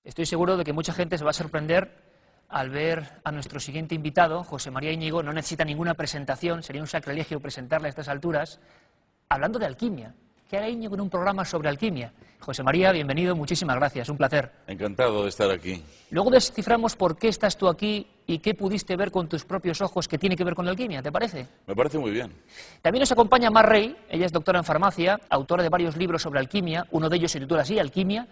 Estoy seguro de que mucha gente se va a sorprender al ver a nuestro siguiente invitado, José María Íñigo. No necesita ninguna presentación, sería un sacrilegio presentarle a estas alturas, hablando de alquimia. ¿Qué hará Íñigo en un programa sobre alquimia? José María, bienvenido, muchísimas gracias, un placer. Encantado de estar aquí. Luego desciframos por qué estás tú aquí y qué pudiste ver con tus propios ojos que tiene que ver con la alquimia, ¿te parece? Me parece muy bien. También nos acompaña Mar Rey, ella es doctora en farmacia, autora de varios libros sobre alquimia, uno de ellos se titula así, Alquimia,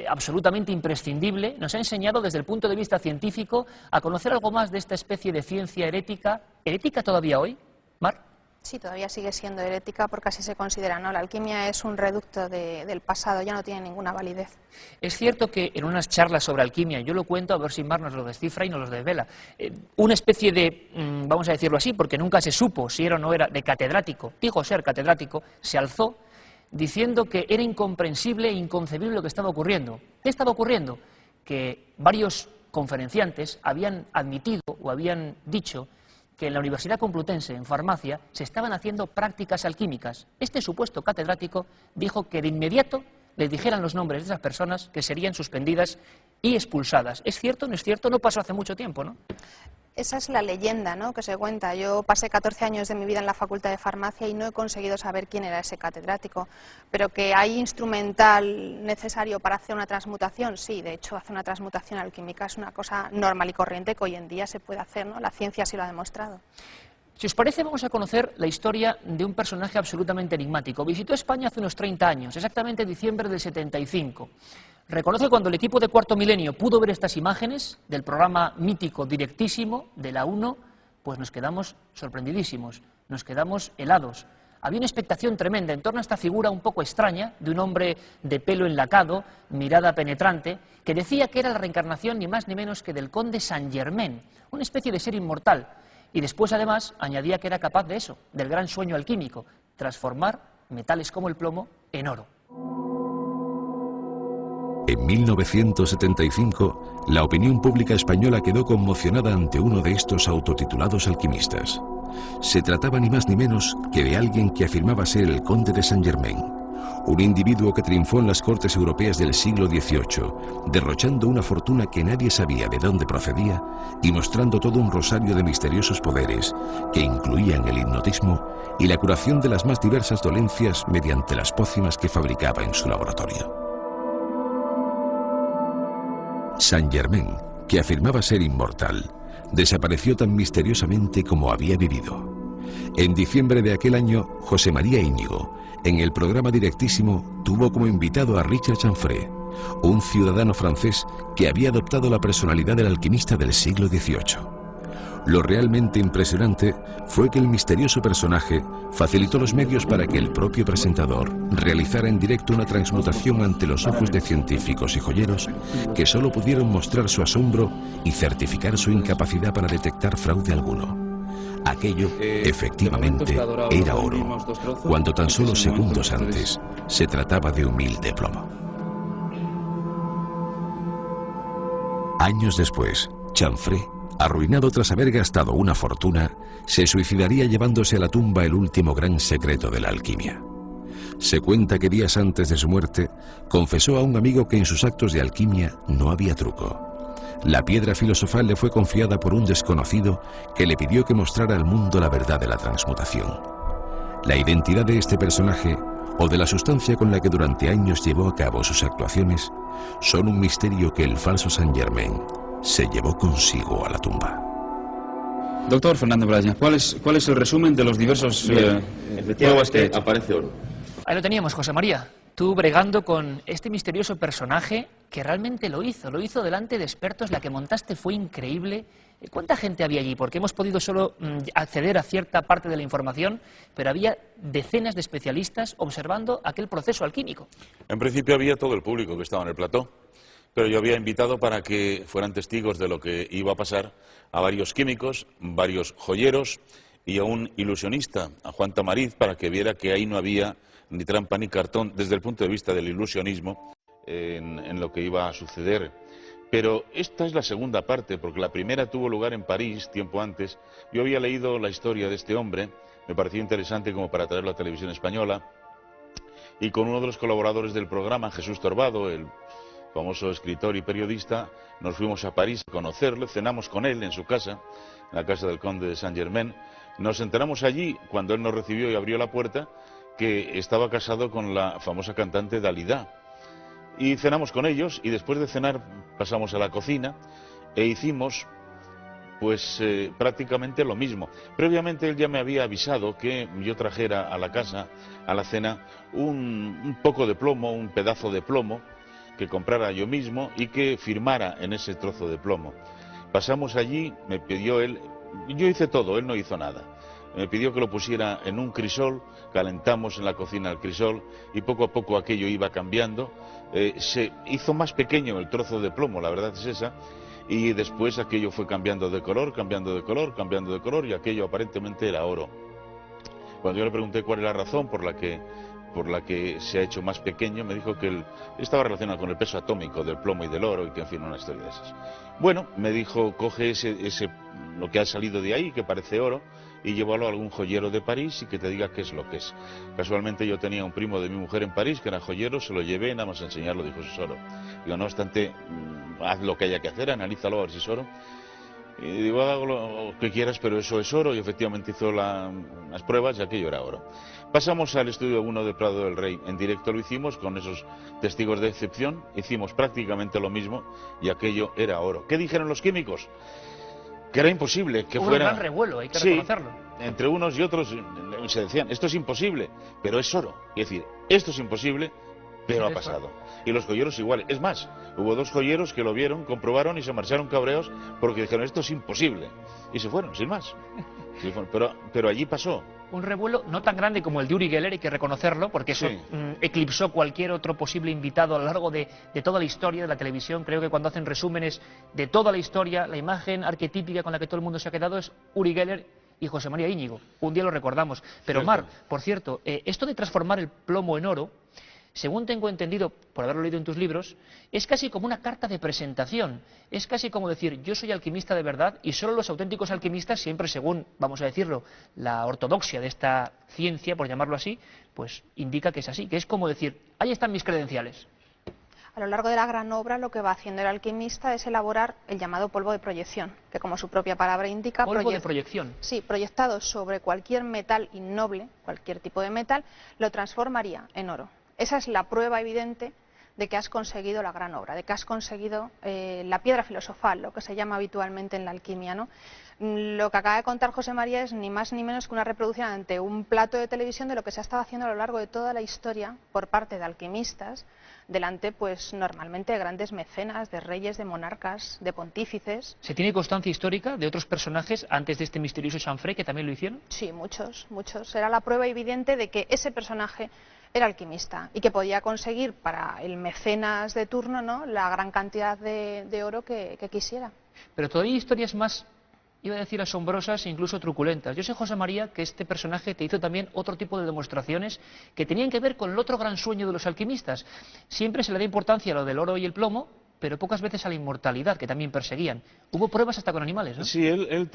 absolutamente imprescindible. Nos ha enseñado desde el punto de vista científico a conocer algo más de esta especie de ciencia herética. ¿Herética todavía hoy, Mar? Sí, todavía sigue siendo herética porque así se considera, ¿no? La alquimia es un reducto del pasado, ya no tiene ninguna validez. Es cierto que en unas charlas sobre alquimia, yo lo cuento, a ver si Mar nos lo descifra y nos lo desvela, una especie de, vamos a decirlo así, porque nunca se supo si era o no era, de catedrático, dijo ser catedrático, se alzó diciendo que era incomprensible e inconcebible lo que estaba ocurriendo. ¿Qué estaba ocurriendo? Que varios conferenciantes habían admitido o habían dicho que en la Universidad Complutense, en farmacia, se estaban haciendo prácticas alquímicas. Este supuesto catedrático dijo que de inmediato les dijeran los nombres de esas personas que serían suspendidas y expulsadas. ¿Es cierto? ¿No es cierto? No pasó hace mucho tiempo, ¿no? Esa es la leyenda, ¿no?, que se cuenta. Yo pasé 14 años de mi vida en la Facultad de Farmacia y no he conseguido saber quién era ese catedrático. Pero que hay instrumental necesario para hacer una transmutación, sí. De hecho, hacer una transmutación alquímica es una cosa normal y corriente que hoy en día se puede hacer, ¿no? La ciencia sí lo ha demostrado. Si os parece, vamos a conocer la historia de un personaje absolutamente enigmático. Visitó España hace unos 30 años, exactamente en diciembre del 75. Reconoce cuando el equipo de Cuarto Milenio pudo ver estas imágenes del programa mítico Directísimo de la 1, pues nos quedamos sorprendidísimos, nos quedamos helados. Había una expectación tremenda en torno a esta figura un poco extraña de un hombre de pelo enlacado, mirada penetrante, que decía que era la reencarnación ni más ni menos que del conde Saint-Germain, una especie de ser inmortal. Y después, además, añadía que era capaz de eso, del gran sueño alquímico, transformar metales como el plomo en oro. En 1975, la opinión pública española quedó conmocionada ante uno de estos autotitulados alquimistas. Se trataba ni más ni menos que de alguien que afirmaba ser el conde de Saint-Germain, un individuo que triunfó en las cortes europeas del siglo XVIII, derrochando una fortuna que nadie sabía de dónde procedía y mostrando todo un rosario de misteriosos poderes que incluían el hipnotismo y la curación de las más diversas dolencias mediante las pócimas que fabricaba en su laboratorio. Saint-Germain, que afirmaba ser inmortal, desapareció tan misteriosamente como había vivido. En diciembre de aquel año, José María Íñigo, en el programa Directísimo, tuvo como invitado a Richard Chanfrey, un ciudadano francés que había adoptado la personalidad del alquimista del siglo XVIII. Lo realmente impresionante fue que el misterioso personaje facilitó los medios para que el propio presentador realizara en directo una transmutación ante los ojos de científicos y joyeros que solo pudieron mostrar su asombro y certificar su incapacidad para detectar fraude alguno. Aquello, efectivamente, era oro, cuando tan solo segundos antes se trataba de humilde plomo. Años después, Chanfrey, arruinado tras haber gastado una fortuna, se suicidaría llevándose a la tumba el último gran secreto de la alquimia. Se cuenta que días antes de su muerte, confesó a un amigo que en sus actos de alquimia no había truco. La piedra filosofal le fue confiada por un desconocido que le pidió que mostrara al mundo la verdad de la transmutación. La identidad de este personaje, o de la sustancia con la que durante años llevó a cabo sus actuaciones, son un misterio que el falso Saint-Germain se llevó consigo a la tumba. Doctor Fernando Braña, ¿cuál es el resumen de los diversos pruebas que aparece oro? Ahí lo teníamos, José María. Tú bregando con este misterioso personaje que realmente lo hizo delante de expertos, la que montaste fue increíble. ¿Cuánta gente había allí? Porque hemos podido solo acceder a cierta parte de la información, pero había decenas de especialistas observando aquel proceso alquímico. En principio había todo el público que estaba en el plató, pero yo había invitado para que fueran testigos de lo que iba a pasar a varios químicos, varios joyeros y a un ilusionista, a Juan Tamariz, para que viera que ahí no había ni trampa ni cartón desde el punto de vista del ilusionismo en lo que iba a suceder. Pero esta es la segunda parte, porque la primera tuvo lugar en París, tiempo antes. Yo había leído la historia de este hombre, me pareció interesante como para traerlo a la televisión española, y con uno de los colaboradores del programa, Jesús Torbado, el famoso escritor y periodista, nos fuimos a París a conocerle, cenamos con él en su casa, en la casa del conde de Saint-Germain. Nos enteramos allí, cuando él nos recibió y abrió la puerta, que estaba casado con la famosa cantante Dalida. Y cenamos con ellos, y después de cenar pasamos a la cocina e hicimos pues prácticamente lo mismo. Previamente él ya me había avisado que yo trajera a la casa, a la cena, un poco de plomo, un pedazo de plomo, que comprara yo mismo y que firmara en ese trozo de plomo. Pasamos allí, me pidió él, yo hice todo, él no hizo nada. Me pidió que lo pusiera en un crisol, calentamos en la cocina el crisol y poco a poco aquello iba cambiando. Se hizo más pequeño el trozo de plomo, la verdad es esa, y después aquello fue cambiando de color, cambiando de color, cambiando de color, y aquello aparentemente era oro. Cuando yo le pregunté cuál es la razón por la que se ha hecho más pequeño, me dijo que estaba relacionado con el peso atómico del plomo y del oro, y que en fin, una historia de esas. Bueno, me dijo, coge lo que ha salido de ahí, que parece oro, y llévalo a algún joyero de París y que te diga qué es lo que es. Casualmente yo tenía un primo de mi mujer en París que era joyero, se lo llevé, nada más a enseñarlo, dijo, eso es oro. Digo, no obstante, haz lo que haya que hacer, analízalo a ver si es oro. Y digo, hago lo que quieras, pero eso es oro, y efectivamente hizo las pruebas y aquello era oro. Pasamos al estudio 1 de Prado del Rey, en directo lo hicimos con esos testigos de excepción, hicimos prácticamente lo mismo y aquello era oro. ¿Qué dijeron los químicos? Que era imposible, que Hubo fuera... un gran revuelo, hay que Sí, reconocerlo. entre unos y otros se decían, esto es imposible, pero es oro. Es decir, esto es imposible, pero ha pasado. Y los joyeros igual. Es más, hubo 2 joyeros que lo vieron, comprobaron y se marcharon cabreos porque dijeron, esto es imposible. Y se fueron, sin más. Pero allí pasó. Un revuelo no tan grande como el de Uri Geller, hay que reconocerlo, porque eso Sí. Eclipsó cualquier otro posible invitado a lo largo de toda la historia de la televisión. Creo que cuando hacen resúmenes de toda la historia, la imagen arquetípica con la que todo el mundo se ha quedado es Uri Geller y José María Íñigo. Un día lo recordamos. Pero Cierto. Mar, por cierto, esto de transformar el plomo en oro, según tengo entendido, por haberlo leído en tus libros, es casi como una carta de presentación. Es casi como decir, yo soy alquimista de verdad y solo los auténticos alquimistas, siempre según, vamos a decirlo, la ortodoxia de esta ciencia, por llamarlo así, pues indica que es así, que es como decir, ahí están mis credenciales. A lo largo de la gran obra lo que va haciendo el alquimista es elaborar el llamado polvo de proyección, que como su propia palabra indica... Polvo de proyección. Sí, proyectado sobre cualquier metal innoble, cualquier tipo de metal, lo transformaría en oro. Esa es la prueba evidente de que has conseguido la gran obra, de que has conseguido la piedra filosofal, lo que se llama habitualmente en la alquimia, ¿no? Lo que acaba de contar José María es ni más ni menos que una reproducción ante un plato de televisión de lo que se ha estado haciendo a lo largo de toda la historia por parte de alquimistas, delante pues normalmente de grandes mecenas, de reyes, de monarcas, de pontífices. ¿Se tiene constancia histórica de otros personajes antes de este misterioso Chanfray que también lo hicieron? Sí, muchos. Era la prueba evidente de que ese personaje era alquimista y que podía conseguir para el mecenas de turno, ¿no?, la gran cantidad de oro que quisiera. Pero todavía hay historias más, iba a decir asombrosas e incluso truculentas. Yo sé, José María, que este personaje te hizo también otro tipo de demostraciones que tenían que ver con el otro gran sueño de los alquimistas. Siempre se le da importancia a lo del oro y el plomo, pero pocas veces a la inmortalidad, que también perseguían. Hubo pruebas hasta con animales, ¿no? Sí, él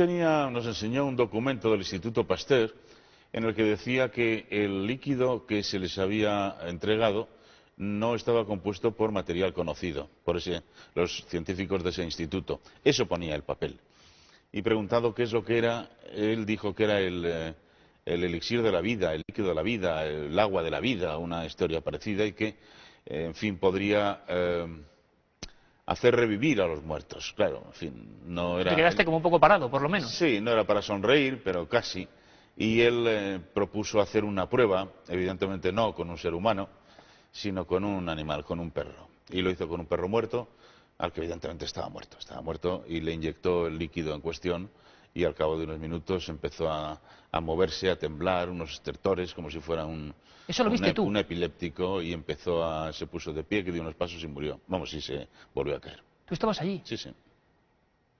nos enseñó un documento del Instituto Pasteur en el que decía que el líquido que se les había entregado no estaba compuesto por material conocido, por los científicos de ese instituto. Eso ponía el papel. Y preguntado qué es lo que era, él dijo que era el elixir de la vida, el líquido de la vida, el agua de la vida, una historia parecida, y que, en fin, podría hacer revivir a los muertos. Claro, en fin, no era... Te quedaste como un poco parado, por lo menos. Sí, no era para sonreír, pero casi. Y él propuso hacer una prueba, evidentemente no con un ser humano, sino con un animal, con un perro. Y lo hizo con un perro muerto, al que evidentemente estaba muerto, y le inyectó el líquido en cuestión, y al cabo de unos minutos empezó a moverse, a temblar, unos estertores, como si fuera ¿Eso lo viste tú? un epiléptico, y se puso de pie, que dio unos pasos y murió. Vamos, y se volvió a caer. ¿Tú estabas allí? Sí, sí.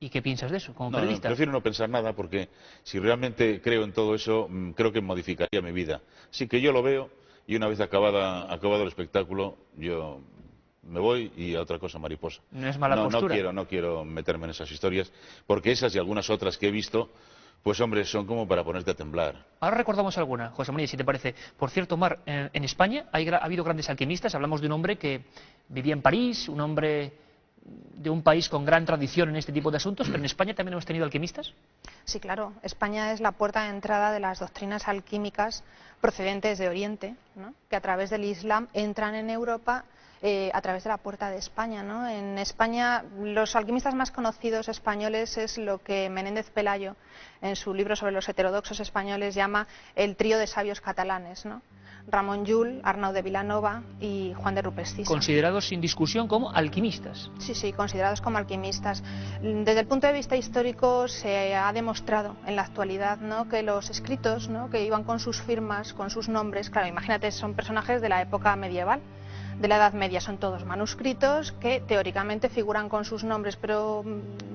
¿Y qué piensas de eso, como No, periodista? prefiero no pensar nada, porque si realmente creo en todo eso, creo que modificaría mi vida. Así que yo lo veo, y una vez acabado el espectáculo, yo me voy y a otra cosa mariposa. No es mala postura. No quiero meterme en esas historias, porque esas y algunas otras que he visto, Pues hombre, son como para ponerte a temblar. Ahora recordamos alguna, José María, si te parece. Por cierto, Mar, en España ha habido grandes alquimistas. Hablamos de un hombre que vivía en París, un hombre de un país con gran tradición en este tipo de asuntos, pero en España también hemos tenido alquimistas. Sí, claro. España es la puerta de entrada de las doctrinas alquímicas procedentes de Oriente, ¿no?, que a través del Islam entran en Europa a través de la puerta de España, ¿no? En España, los alquimistas más conocidos españoles es lo que Menéndez Pelayo, en su libro sobre los heterodoxos españoles, llama el trío de sabios catalanes, ¿no? Ramón Llull, Arnau de Vilanova y Juan de Rupestisa. Considerados sin discusión como alquimistas. Sí, sí, considerados como alquimistas. Desde el punto de vista histórico se ha demostrado en la actualidad, ¿no?, que los escritos, ¿no?, que iban con sus firmas, con sus nombres, claro, imagínate, son personajes de la época medieval, de la Edad Media, son todos manuscritos que teóricamente figuran con sus nombres, pero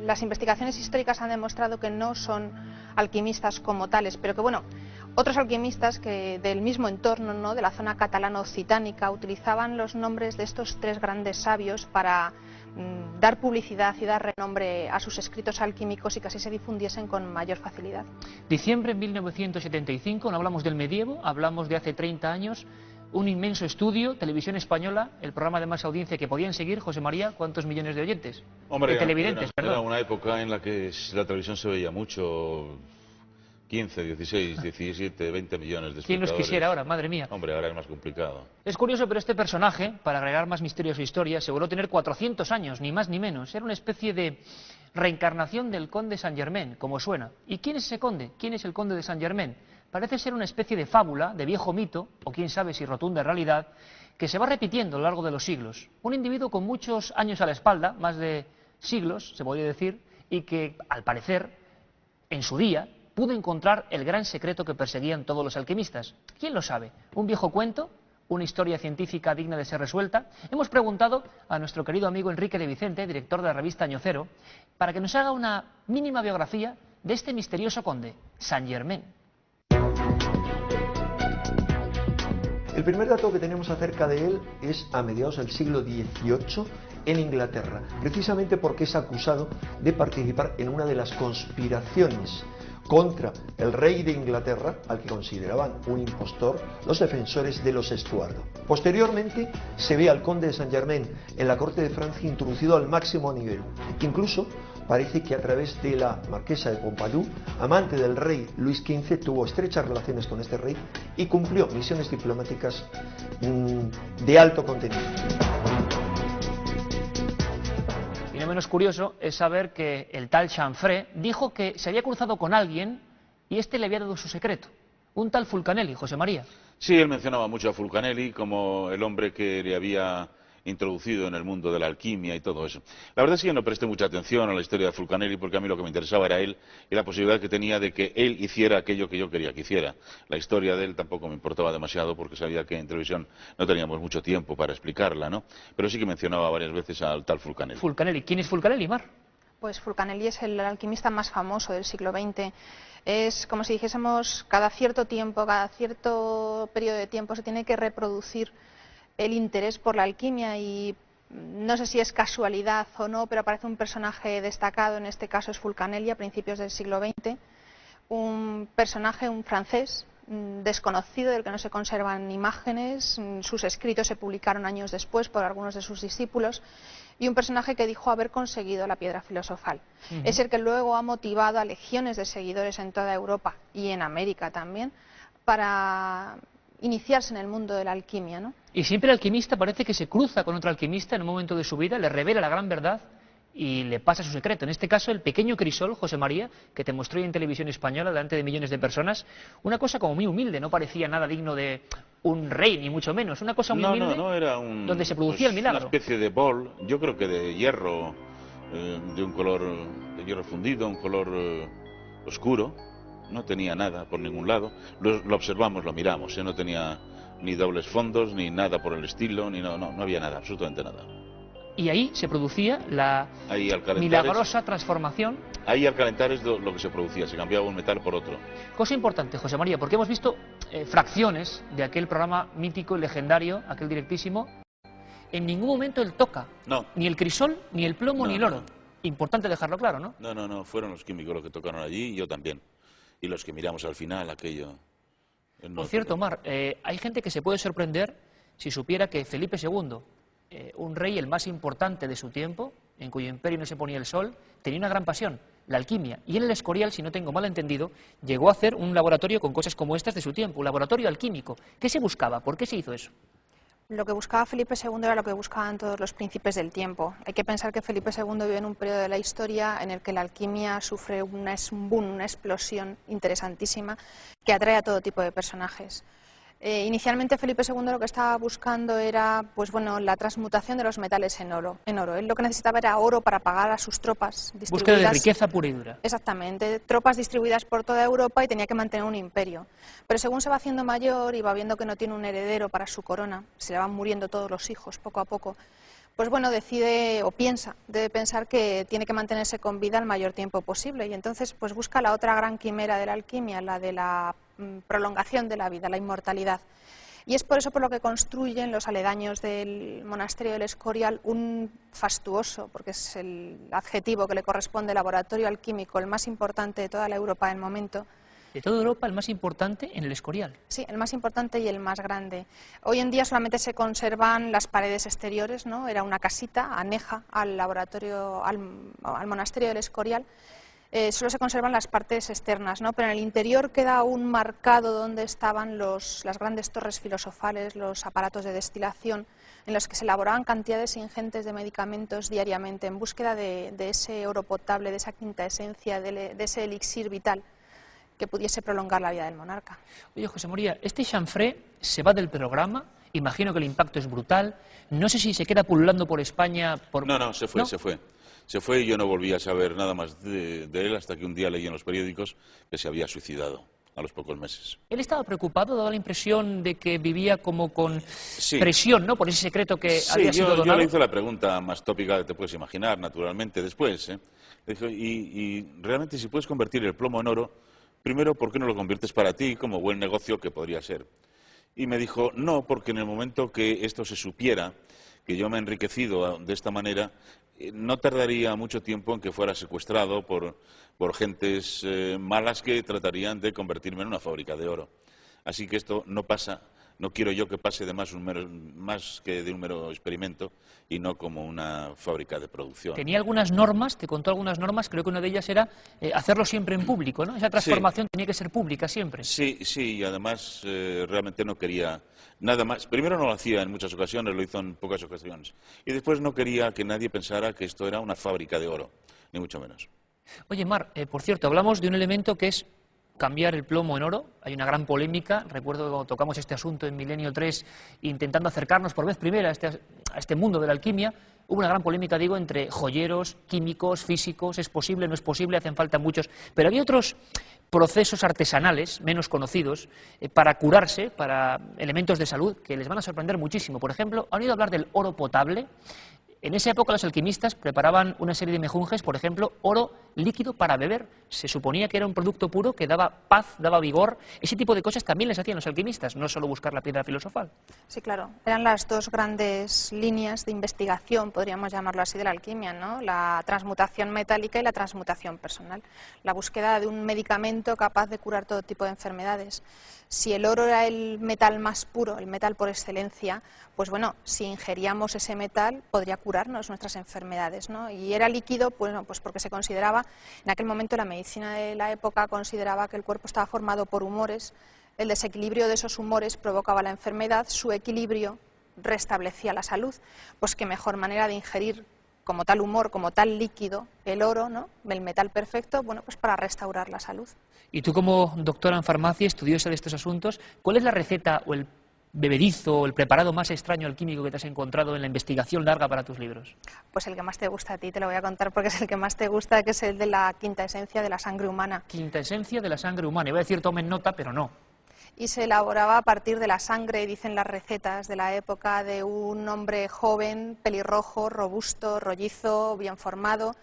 las investigaciones históricas han demostrado que no son alquimistas como tales, pero que bueno, otros alquimistas que del mismo entorno, ¿no?, de la zona catalano-occitánica, utilizaban los nombres de estos tres grandes sabios para dar publicidad y dar renombre a sus escritos alquímicos y que así se difundiesen con mayor facilidad. Diciembre de 1975, no hablamos del medievo, hablamos de hace 30 años, un inmenso estudio, Televisión Española, el programa de más audiencia que podían seguir, José María, ¿cuántos millones de oyentes? Hombre, de televidentes, era una época en la que la televisión se veía mucho, 15, 16, 17, 20 millones de espectadores. ¿Quién los quisiera ahora? Madre mía. Hombre, ahora es más complicado. Es curioso, pero este personaje, para agregar más misterio a su historia, aseguró tener 400 años, ni más ni menos. Era una especie de reencarnación del conde Saint-Germain, como suena. ¿Y quién es ese conde? ¿Quién es el conde de Saint-Germain? Parece ser una especie de fábula, de viejo mito, o quién sabe si rotunda realidad, que se va repitiendo a lo largo de los siglos. Un individuo con muchos años a la espalda, más de siglos, se podría decir, y que, al parecer, en su día, pudo encontrar el gran secreto que perseguían todos los alquimistas. ¿Quién lo sabe? ¿Un viejo cuento? ¿Una historia científica digna de ser resuelta? Hemos preguntado a nuestro querido amigo Enrique de Vicente, director de la revista Año Cero, para que nos haga una mínima biografía de este misterioso conde, Saint-Germain. El primer dato que tenemos acerca de él es a mediados del siglo XVIII en Inglaterra, precisamente porque es acusado de participar en una de las conspiraciones contra el rey de Inglaterra, al que consideraban un impostor, los defensores de los Estuardo. Posteriormente se ve al conde de Saint-Germain en la corte de Francia introducido al máximo nivel. Incluso parece que a través de la marquesa de Pompadour, amante del rey Luis XV, tuvo estrechas relaciones con este rey y cumplió misiones diplomáticas de alto contenido. Y no menos curioso es saber que el tal Chanfré dijo que se había cruzado con alguien y este le había dado su secreto. Un tal Fulcanelli, José María. Sí, él mencionaba mucho a Fulcanelli como el hombre que le había introducido en el mundo de la alquimia y todo eso. La verdad es que yo no presté mucha atención a la historia de Fulcanelli porque a mí lo que me interesaba era él y la posibilidad que tenía de que él hiciera aquello que yo quería que hiciera. La historia de él tampoco me importaba demasiado porque sabía que en televisión no teníamos mucho tiempo para explicarla, ¿no? Pero sí que mencionaba varias veces al tal Fulcanelli. Fulcanelli. ¿Quién es Fulcanelli, Mar? Pues Fulcanelli es el alquimista más famoso del siglo XX. Es como si dijésemos, cada cierto tiempo, cada cierto periodo de tiempo se tiene que reproducir el interés por la alquimia y no sé si es casualidad o no, pero aparece un personaje destacado, en este caso es Fulcanelli, a principios del siglo XX, un personaje, un francés, desconocido, del que no se conservan imágenes, sus escritos se publicaron años después por algunos de sus discípulos, y un personaje que dijo haber conseguido la piedra filosofal. Es el que luego ha motivado a legiones de seguidores en toda Europa y en América también para iniciarse en el mundo de la alquimia, ¿no? Y siempre el alquimista parece que se cruza con otro alquimista en un momento de su vida, le revela la gran verdad y le pasa su secreto. En este caso, el pequeño crisol, José María, que te mostró en televisión española delante de millones de personas, una cosa como muy humilde, no parecía nada digno de un rey, ni mucho menos, una cosa muy humilde, no, era donde se producía el milagro. Una especie de bol, yo creo que de hierro, de un color, de hierro fundido, un color oscuro. No tenía nada por ningún lado, lo observamos, lo miramos, no tenía ni dobles fondos, ni nada por el estilo, no había nada, absolutamente nada. Y ahí se producía la milagrosa transformación. Ahí al calentar es lo que se producía, se cambiaba un metal por otro. Cosa importante, José María, porque hemos visto fracciones de aquel programa mítico y legendario, aquel directísimo. En ningún momento él toca, ni el crisol, ni el plomo, ni el oro. Importante dejarlo claro, ¿no? No, fueron los químicos los que tocaron allí y yo también. y los que miramos al final aquello. Por cierto, Mar, hay gente que se puede sorprender si supiera que Felipe II, un rey el más importante de su tiempo, en cuyo imperio no se ponía el sol, tenía una gran pasión, la alquimia. Y en el Escorial, si no tengo mal entendido, llegó a hacer un laboratorio con cosas como estas de su tiempo, un laboratorio alquímico. ¿Qué se buscaba? ¿Por qué se hizo eso? Lo que buscaba Felipe II era lo que buscaban todos los príncipes del tiempo. Hay que pensar que Felipe II vive en un periodo de la historia en el que la alquimia sufre un boom, una explosión interesantísima que atrae a todo tipo de personajes. Inicialmente Felipe II lo que estaba buscando era la transmutación de los metales en oro. Él lo que necesitaba era oro para pagar a sus tropas distribuidas. Búsqueda de riqueza pura y dura. Exactamente, tropas distribuidas por toda Europa y tenía que mantener un imperio. Pero según se va haciendo mayor y va viendo que no tiene un heredero para su corona, se le van muriendo todos los hijos poco a poco, pues decide o debe pensar que tiene que mantenerse con vida el mayor tiempo posible y entonces pues busca la otra gran quimera de la alquimia, la de la prolongación de la vida, la inmortalidad. Y es por eso por lo que construyen los aledaños del monasterio del Escorial un fastuoso, porque es el adjetivo que le corresponde, laboratorio alquímico, el más importante de toda la Europa del momento. De toda Europa, el más importante en el Escorial. Sí, el más importante y el más grande. Hoy en día solamente se conservan las paredes exteriores, ¿no? Era una casita aneja al laboratorio, al monasterio del Escorial. Solo se conservan las partes externas, ¿no? Pero en el interior queda aún marcado donde estaban las grandes torres filosofales, los aparatos de destilación, en los que se elaboraban cantidades ingentes de medicamentos diariamente en búsqueda de ese oro potable, de esa quinta esencia, de ese elixir vital que pudiese prolongar la vida del monarca. Oye, José María, este chanfré se va del programa, imagino que el impacto es brutal, no sé si se queda pululando por España... No, se fue, ¿no? Se fue y yo no volví a saber nada más de él hasta que un día leí en los periódicos que se había suicidado a los pocos meses. Él estaba preocupado, daba la impresión de que vivía como con presión, ¿no?, por ese secreto que había sido donado. Yo le hice la pregunta más tópica que te puedes imaginar, naturalmente, después. Le dije, y realmente si puedes convertir el plomo en oro, primero, ¿por qué no lo conviertes para ti como buen negocio que podría ser? Y me dijo, no, porque en el momento que esto se supiera, que yo me he enriquecido de esta manera, no tardaría mucho tiempo en que fuera secuestrado por gentes malas que tratarían de convertirme en una fábrica de oro. Así que esto no pasa, no quiero yo que pase de más que de un mero experimento y no como una fábrica de producción. Tenía algunas normas, te contó algunas normas, creo que una de ellas era hacerlo siempre en público, ¿no? Esa transformación tenía que ser pública siempre. Sí, y además realmente no quería nada más. Primero no lo hacía en muchas ocasiones, lo hizo en pocas ocasiones. Y después no quería que nadie pensara que esto era una fábrica de oro, ni mucho menos. Oye, Mar, por cierto, hablamos de un elemento que es cambiar el plomo en oro. Hay una gran polémica. Recuerdo cuando tocamos este asunto en Milenio 3, intentando acercarnos por vez primera a este mundo de la alquimia. Hubo una gran polémica, digo, entre joyeros, químicos, físicos. ¿Es posible? ¿No es posible? Hacen falta muchos. Pero había otros procesos artesanales menos conocidos para curarse, para elementos de salud, que les van a sorprender muchísimo. Por ejemplo, ¿han oído hablar del oro potable? En esa época los alquimistas preparaban una serie de mejunjes, por ejemplo, oro líquido para beber. Se suponía que era un producto puro que daba paz, daba vigor. Ese tipo de cosas también les hacían los alquimistas, no solo buscar la piedra filosofal. Sí, claro. Eran las dos grandes líneas de investigación, podríamos llamarlo así, de la alquimia, ¿no? La transmutación metálica y la transmutación personal. La búsqueda de un medicamento capaz de curar todo tipo de enfermedades. Si el oro era el metal más puro, el metal por excelencia, pues bueno, si ingeríamos ese metal podría curarnos nuestras enfermedades, ¿no? Y era líquido, pues porque se consideraba, en aquel momento la medicina de la época consideraba que el cuerpo estaba formado por humores, el desequilibrio de esos humores provocaba la enfermedad, su equilibrio restablecía la salud. Pues qué mejor manera de ingerir como tal humor, como tal líquido, el oro, ¿no?, el metal perfecto, bueno, pues para restaurar la salud. Y tú como doctora en farmacia, estudiosa de estos asuntos, ¿cuál es la receta o el bebedizo o el preparado más extraño alquímico que te has encontrado en la investigación larga para tus libros? Pues el que más te gusta a ti, te lo voy a contar porque es el que más te gusta, que es el de la quinta esencia de la sangre humana. Quinta esencia de la sangre humana. Iba a decir tomen nota, pero no. Y se elaboraba a partir de la sangre, dicen las recetas de la época, de un hombre joven, pelirrojo, robusto, rollizo, bien formado.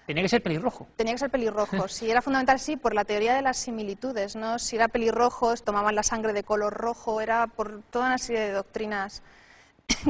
Tenía que ser pelirrojo. Tenía que ser pelirrojo, sí, era fundamental, sí, por la teoría de las similitudes, ¿no? Si era pelirrojo, tomaban la sangre de color rojo, era por toda una serie de doctrinas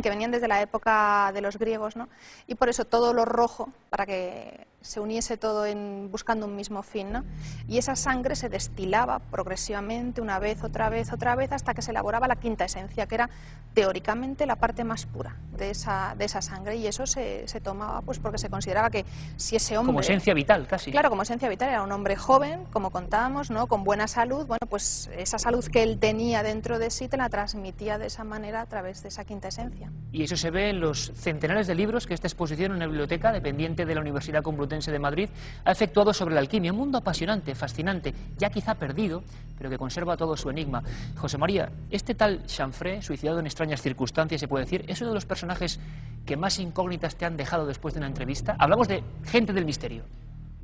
que venían desde la época de los griegos, ¿no? Y por eso todo lo rojo, para que se uniese todo buscando un mismo fin, ¿no? Y esa sangre se destilaba progresivamente, una vez, otra vez, hasta que se elaboraba la quinta esencia, que era teóricamente la parte más pura de esa sangre, y eso se tomaba pues porque se consideraba que si ese hombre... Como esencia vital, casi. Claro, como esencia vital, era un hombre joven, como contábamos, ¿no? Con buena salud, bueno, pues esa salud que él tenía dentro de sí te la transmitía de esa manera a través de esa quinta esencia. Y eso se ve en los centenares de libros que esta exposición en la biblioteca, dependiente de la Universidad Complutense de Madrid, ha efectuado sobre la alquimia, un mundo apasionante, fascinante, ya quizá perdido, pero que conserva todo su enigma. José María, este tal Chanfray, suicidado en extrañas circunstancias, se puede decir, es uno de los personajes que más incógnitas te han dejado después de una entrevista. Hablamos de gente del misterio.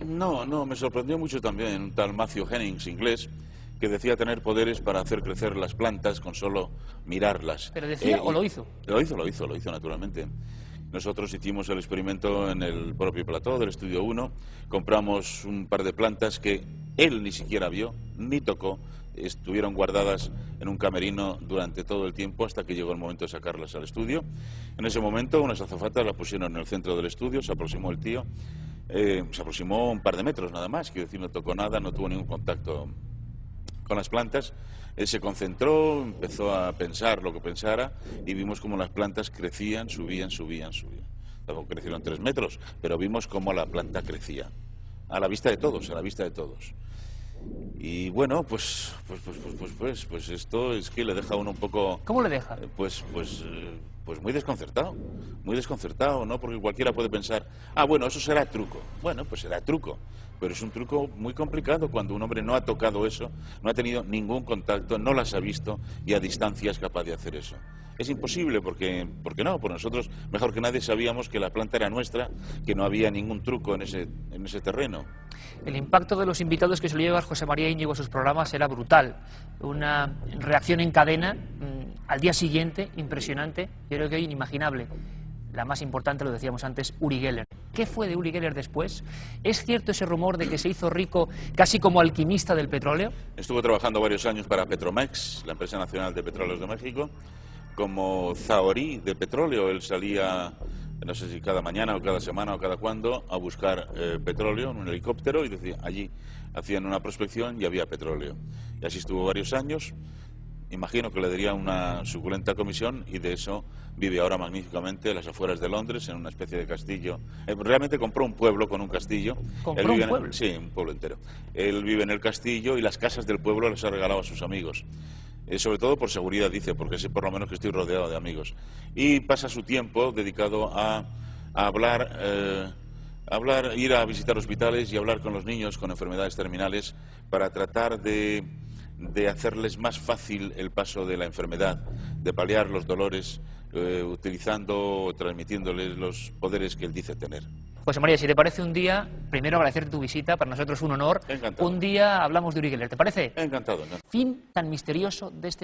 No, me sorprendió mucho también un tal Matthew Hennings, inglés, que decía tener poderes para hacer crecer las plantas con solo mirarlas. ¿Pero decía o lo hizo? Lo hizo naturalmente. Nosotros hicimos el experimento en el propio plató del Estudio 1, compramos un par de plantas que él ni siquiera vio, ni tocó, estuvieron guardadas en un camerino durante todo el tiempo hasta que llegó el momento de sacarlas al estudio. En ese momento unas azafatas las pusieron en el centro del estudio, se aproximó el tío, se aproximó un par de metros nada más, quiero decir, no tocó nada, no tuvo ningún contacto con las plantas. Él se concentró, empezó a pensar lo que pensara y vimos cómo las plantas crecían, subían. Tampoco crecieron 3 metros, pero vimos cómo la planta crecía. A la vista de todos. Y bueno, pues esto es que le deja a uno un poco... ¿Cómo le deja? Pues muy desconcertado, ¿no? Porque cualquiera puede pensar, bueno, eso será truco. Bueno, pues será truco, pero es un truco muy complicado cuando un hombre no ha tocado eso, no ha tenido ningún contacto, no las ha visto y a distancia es capaz de hacer eso. Es imposible porque nosotros, mejor que nadie, sabíamos que la planta era nuestra, que no había ningún truco en ese terreno. El impacto de los invitados que solía llevar José María Íñigo a sus programas era brutal. Una reacción en cadena al día siguiente, impresionante, yo creo que inimaginable. La más importante, lo decíamos antes, Uri Geller. ¿Qué fue de Uri Geller después? ¿Es cierto ese rumor de que se hizo rico casi como alquimista del petróleo? Estuvo trabajando varios años para Petromex, la empresa nacional de petróleos de México, como zahorí de petróleo. Él salía, no sé si cada mañana o cada semana o cada cuándo, a buscar petróleo en un helicóptero, y decía, allí hacían una prospección y había petróleo. Y así estuvo varios años. Imagino que le daría una suculenta comisión, y de eso vive ahora magníficamente a las afueras de Londres, en una especie de castillo. Realmente compró un pueblo con un castillo. ¿Compró un pueblo? Sí, un pueblo entero. Él vive en el castillo y las casas del pueblo las ha regalado a sus amigos. Sobre todo por seguridad, dice, porque sé por lo menos que estoy rodeado de amigos. Y pasa su tiempo dedicado a hablar, ir a visitar hospitales y hablar con los niños con enfermedades terminales para tratar de hacerles más fácil el paso de la enfermedad, de paliar los dolores, utilizando o transmitiéndoles los poderes que él dice tener. José María, si te parece, un día, primero agradecerte tu visita, para nosotros un honor. Encantado. Un día hablamos de Uri Geller, ¿te parece? Encantado. Fin tan misterioso de este